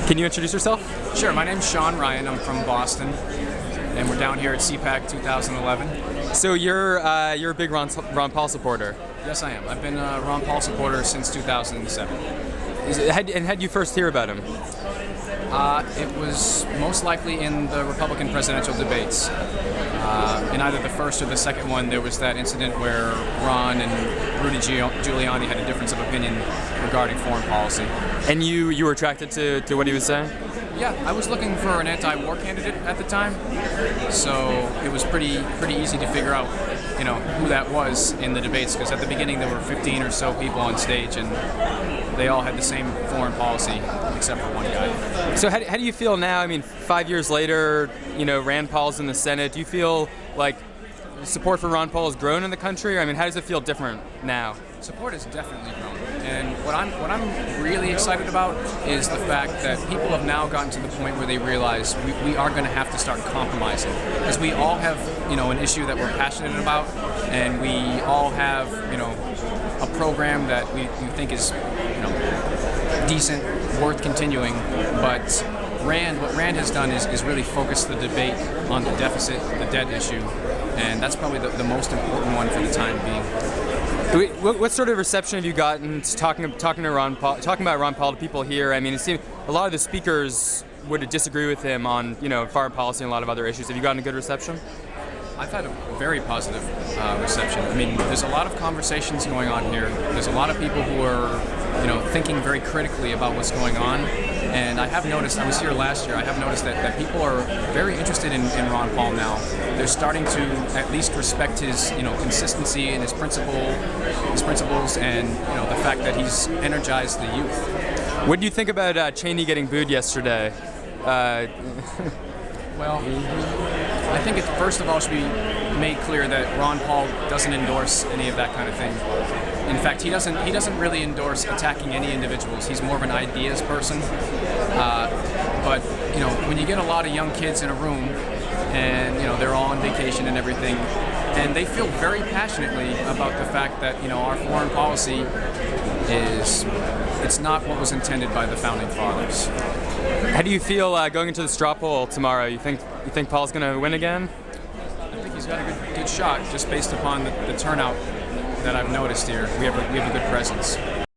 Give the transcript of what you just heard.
Can you introduce yourself? Sure, my name's Sean Ryan. I'm from Boston, and we're down here at CPAC 2011. So you're a big Ron Paul supporter. Yes, I am. I've been a Ron Paul supporter since 2007. And how'd you first hear about him? It was most likely in the Republican presidential debates. In either the first or the second one, there was that incident where Ron and Rudy Giuliani had a difference of opinion regarding foreign policy. And you were attracted to what he was saying? Yeah, I was looking for an anti-war candidate at the time, so it was pretty easy to figure out, who that was in the debates. Because at the beginning there were 15 or so people on stage, and they all had the same foreign policy except for one guy. So how do you feel now? I mean, 5 years later, Rand Paul's in the Senate. Do you feel like support for Ron Paul has grown in the country? I mean, how does it feel different now? Support has definitely grown, and what I'm really excited about is the fact that people have now gotten to the point where they realize we are going to have to start compromising, because we all have an issue that we're passionate about, and we all have a program that we think is decent, worth continuing. But what Rand has done is really focus the debate on the deficit, the debt issue, and that's probably the most important one for the time being. What sort of reception have you gotten talking about Ron Paul to people here? I mean, it seems a lot of the speakers would disagree with him on foreign policy and a lot of other issues. Have you gotten a good reception? I've had a very positive reception. I mean, there's a lot of conversations going on here. There's a lot of people who are thinking very critically about what's going on. And I have noticed, I was here last year, I have noticed that people are very interested in Ron Paul now. They're starting to at least respect his consistency and his principles, and the fact that he's energized the youth. What do you think about Cheney getting booed yesterday? Well, I think it first of all should be made clear that Ron Paul doesn't endorse any of that kind of thing. In fact, he doesn't really endorse attacking any individuals. He's more of an ideas person. But when you get a lot of young kids in a room, and they're all on vacation and everything, and they feel very passionately about the fact that our foreign policy it's not what was intended by the founding fathers. How do you feel going into the straw poll tomorrow? You think Paul's going to win again? I think he's got a good shot, just based upon the turnout that I've noticed here. We have a good presence.